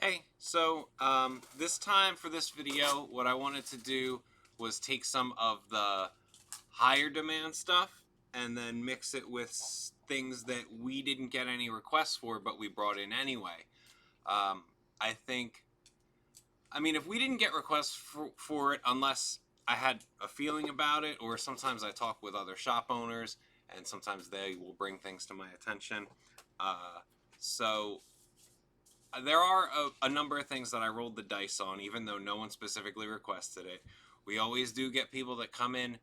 Hey, so this time for this video, what I wanted to do was take some of the higher demand stuff and then mix it with things that we didn't get any requests for, but we brought in anyway. Um, I think, I mean, if we didn't get requests for it, unless I had a feeling about it, or sometimes I talk with other shop owners, and sometimes they will bring things to my attention. Uh, so there are a number of things that I rolled the dice on, even though no one specifically requested it. We always do get people that come in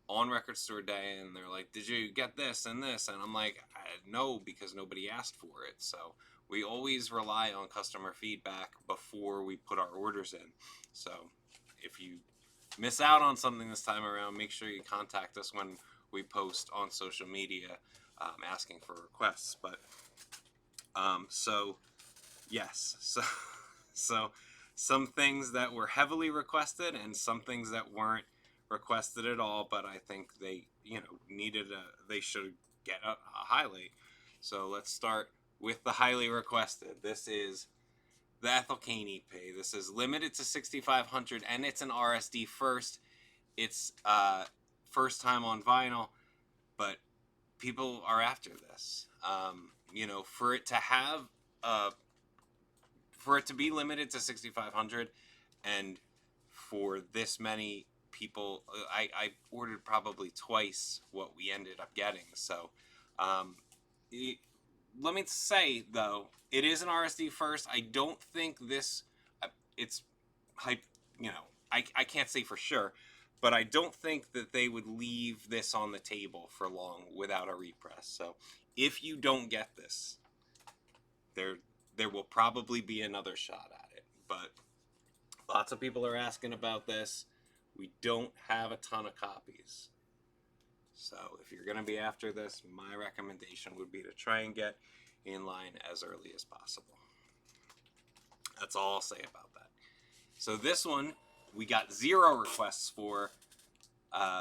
on record store day and they're like, "Did you get this and this?" And I'm like, "No, because nobody asked for it." So we always rely on customer feedback before we put our orders in. So if you miss out on something this time around, make sure you contact us when we post on social media asking for requests. But so yes. So some things that were heavily requested and some things that weren't requested at all, but I think they, they should get a highlight. So let's start with the highly requested. This is the Ethel Cain EP. This is limited to 6,500 and it's an RSD first. It's first time on vinyl, but people are after this. For it to have for it to be limited to 6,500 and for this many people, I ordered probably twice what we ended up getting. So um, let me say, though, it is an RSD first. I don't think this, it's hype, I can't say for sure, but I don't think that they would leave this on the table for long without a repress. So if you don't get this, there there will probably be another shot at it. But lots of people are asking about this. We don't have a ton of copies. So if you're going to be after this, my recommendation would be to try and get in line as early as possible. That's all I'll say about that. So this one, we got 0 requests for.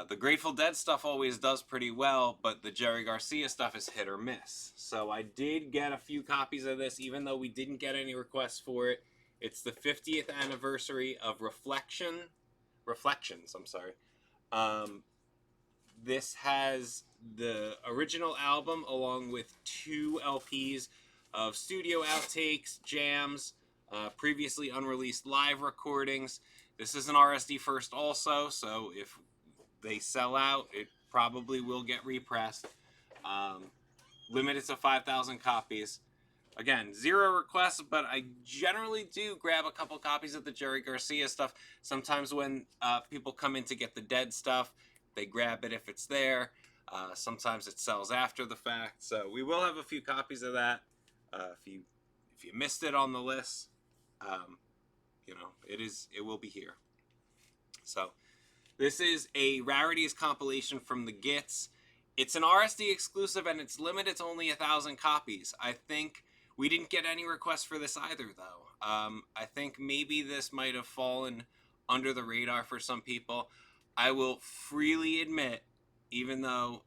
The Grateful Dead stuff always does pretty well, but the Jerry Garcia stuff is hit or miss. So I did get a few copies of this, even though we didn't get any requests for it. It's the 50th anniversary of Reflections. I'm sorry. This has the original album along with 2 LPs of studio outtakes, jams, previously unreleased live recordings. This is an RSD first also, so if they sell out, it probably will get repressed. Limited to 5,000 copies. Again, 0 requests, but I generally do grab a couple copies of the Jerry Garcia stuff. Sometimes when people come in to get the Dead stuff, they grab it if it's there. Sometimes it sells after the fact, so we will have a few copies of that. If you missed it on the list, it will be here. So this is a rarities compilation from the Gits. It's an RSD exclusive and it's limited to only 1,000 copies. I think we didn't get any requests for this either, though. I think maybe this might have fallen under the radar for some people. I will freely admit, even though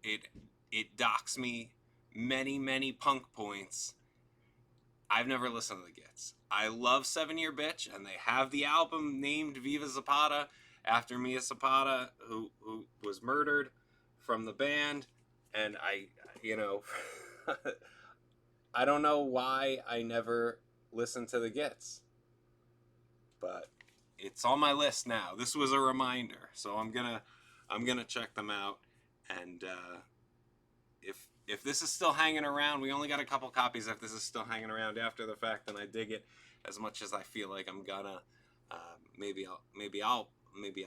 it docks me many punk points, I've never listened to the Gits. I love 7 Year Bitch, and they have the album named Viva Zapata after Mia Zapata, who was murdered from the band. And I don't know why I never listened to the Gits, but it's on my list now. This was a reminder, so I'm gonna check them out. And if this is still hanging around, we only got a couple copies. If this is still hanging around after the fact, and I dig it as much as I feel like I'm gonna, maybe I'll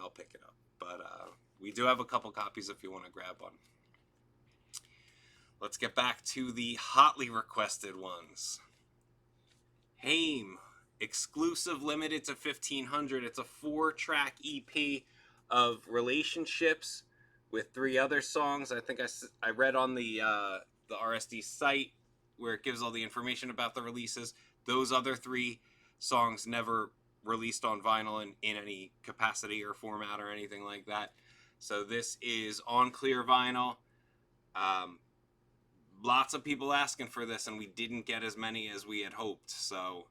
pick it up. But we do have a couple copies if you want to grab one. Let's get back to the hotly requested ones. HAIM, exclusive, limited to 1,500. It's a 4-track EP of relationships with 3 other songs. I think I read on the RSD site where it gives all the information about the releases. Those other 3 songs never released on vinyl in any capacity or format or anything like that. So this is on clear vinyl. lots of people asking for this, and we didn't get as many as we had hoped. So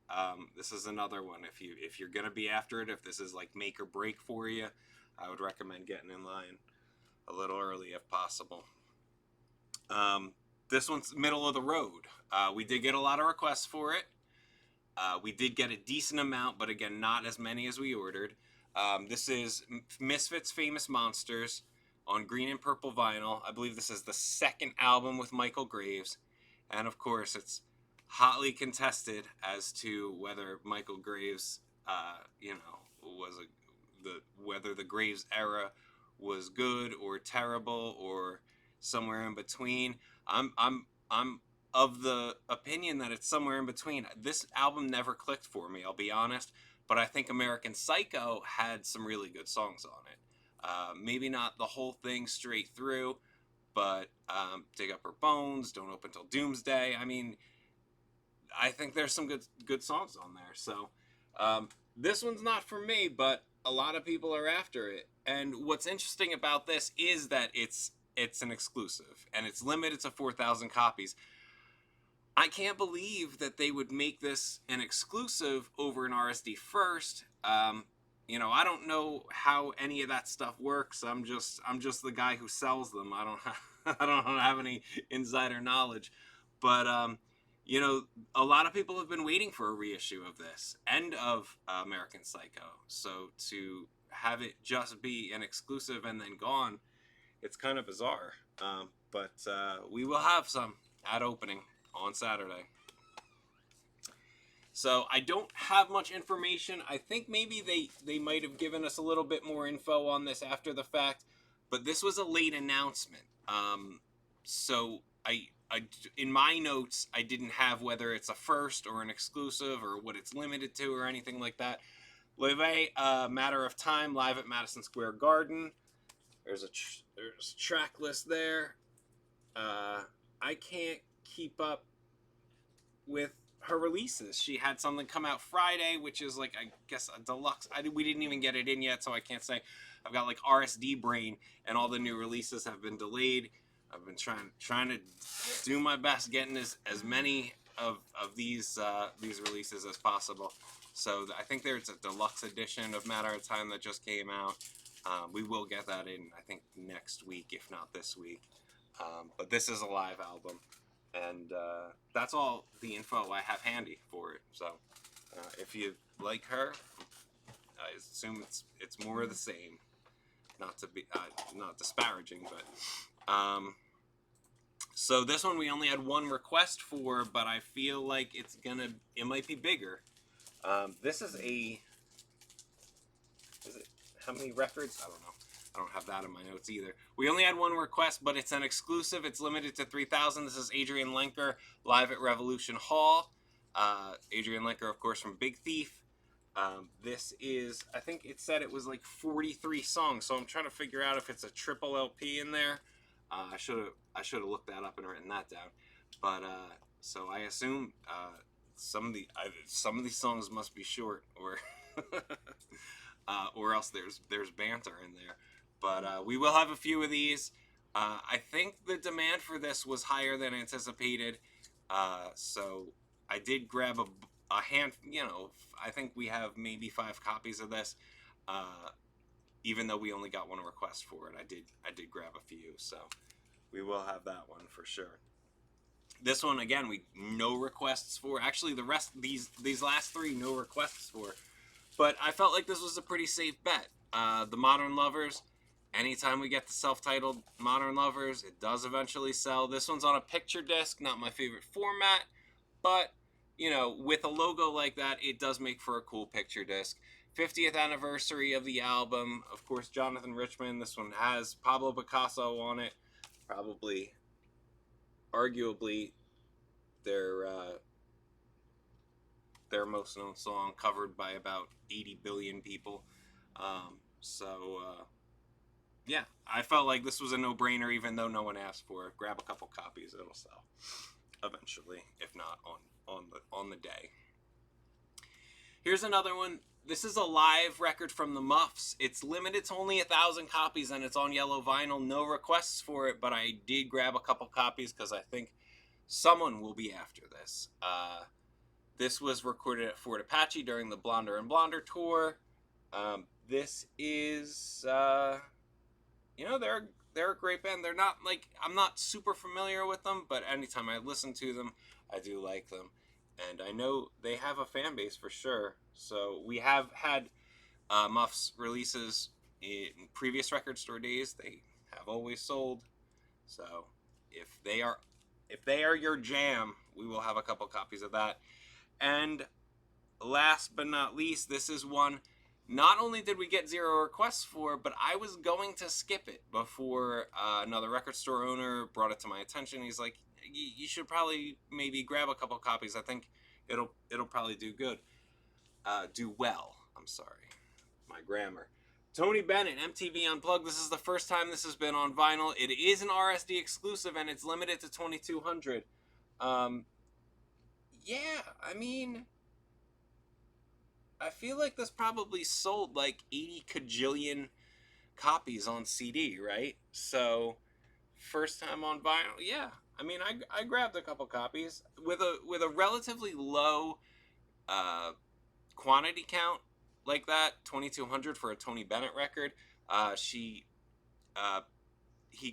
this is another one. If you're gonna be after it, if this is like make or break for you, I would recommend getting in line a little early if possible. This one's middle of the road. We did get a lot of requests for it. We did get a decent amount, but again, not as many as we ordered. This is Misfits Famous Monsters on green and purple vinyl. I believe this is the second album with Michael Graves. And of course, it's hotly contested as to whether Michael Graves, whether the Graves era was good or terrible or somewhere in between. I'm of the opinion that it's somewhere in between. This album never clicked for me, I'll be honest, but I think American Psycho had some really good songs on it. Maybe not the whole thing straight through, but Dig Up Her Bones, Don't Open Till Doomsday. I mean, I think there's some good songs on there. So this one's not for me, but a lot of people are after it. And what's interesting about this is that it's an exclusive, and it's limited to 4,000 copies. I can't believe that they would make this an exclusive over an RSD first. I don't know how any of that stuff works. I'm just the guy who sells them. I don't have any insider knowledge, but a lot of people have been waiting for a reissue of this and of American Psycho. So to have it just be an exclusive and then gone, it's kind of bizarre. But we will have some at opening on Saturday. So I don't have much information. I think maybe they might have given us a little bit more info on this after the fact, but this was a late announcement. So I in my notes, I didn't have whether it's a first or an exclusive or what it's limited to or anything like that. Laufey, Matter of Time, live at Madison Square Garden. There's a track list there. I can't keep up with her releases. She had something come out Friday, which is like, I guess, a deluxe. We didn't even get it in yet, so I can't say. I've got like RSD brain, and all the new releases have been delayed. I've been trying to do my best getting as many of these releases as possible. So I think there's a deluxe edition of Matter of Time that just came out. We will get that in, I think, next week, if not this week. But this is a live album. And that's all the info I have handy for it. So if you like her, I assume it's more of the same. Not to be not disparaging, but so this one we only had one request for, but I feel like it might be bigger. This is how many records? I don't know. I don't have that in my notes either. We only had one request, but it's an exclusive. It's limited to 3,000. This is Adrianne Lenker, live at Revolution Hall. Adrianne Lenker, of course, from Big Thief. This is, I think it said it was like 43 songs, so I'm trying to figure out if it's a triple LP in there. I should have looked that up and written that down. But so I assume some of these songs must be short, or else there's banter in there. But we will have a few of these. I think the demand for this was higher than anticipated. So I did grab a hand, I think we have maybe 5 copies of this. Even though we only got one request for it, I did grab a few. So we will have that one for sure. This one, again, no requests for. Actually, the rest, these last 3, no requests for. But I felt like this was a pretty safe bet. The Modern Lovers. Anytime we get the self-titled Modern Lovers, it does eventually sell. This one's on a picture disc, not my favorite format, but, with a logo like that, it does make for a cool picture disc. 50th anniversary of the album. Of course, Jonathan Richman. This one has Pablo Picasso on it. Probably, arguably, their most known song, covered by about 80 billion people. Yeah, I felt like this was a no-brainer, even though no one asked for it. Grab a couple copies, it'll sell eventually, if not on the day. Here's another one. This is a live record from the Muffs. It's limited to only 1,000 copies, and it's on yellow vinyl. No requests for it, but I did grab a couple copies because I think someone will be after this. This was recorded at Fort Apache during the Blonder and Blonder tour. This is, they're a great band. They're not like, I'm not super familiar with them, but anytime I listen to them, I do like them. And I know they have a fan base for sure. So we have had Muffs releases in previous record store days. They have always sold. So if they are your jam, we will have a couple copies of that. And last but not least, this is one not only did we get 0 requests for, but I was going to skip it before another record store owner brought it to my attention. He's like, you should probably maybe grab a couple copies. I think it'll probably do good. Do well. I'm sorry. My grammar. Tony Bennett, MTV Unplugged. This is the first time this has been on vinyl. It is an RSD exclusive, and it's limited to 2,200. Yeah, I mean, I feel like this probably sold like 80 kajillion copies on CD, right? So, first time on vinyl, yeah. I mean, I grabbed a couple copies with a relatively low quantity count like that, 2,200 for a Tony Bennett record. He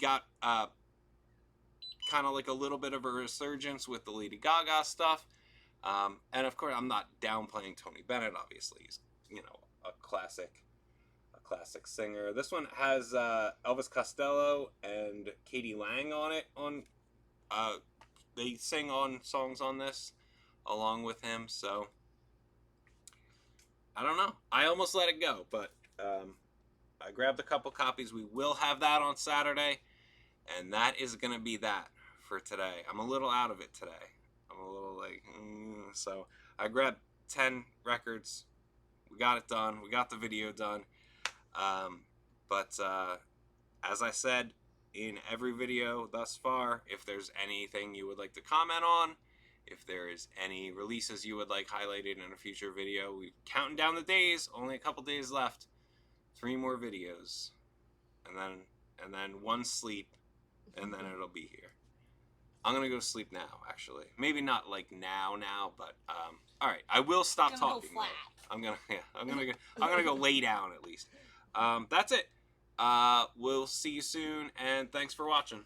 got kind of like a little bit of a resurgence with the Lady Gaga stuff. And of course, I'm not downplaying Tony Bennett. Obviously, he's a classic singer. This one has Elvis Costello and Katie Lang on it. They sing on songs on this along with him. So I don't know. I almost let it go, but I grabbed a couple copies. We will have that on Saturday, and that is gonna be that for today. I'm a little out of it today. I'm a little like, so I grabbed 10 records. We got it done. We got the video done. But as I said in every video thus far, if there's anything you would like to comment on, if there is any releases you would like highlighted in a future video, we're counting down the days. Only a couple days left. 3 more videos, and then 1 sleep, and then it'll be here. I'm gonna go to sleep now, actually. Maybe not like now, but all right. I will stop talking. Go flat. I'm gonna go lay down at least. That's it. We'll see you soon, and thanks for watching.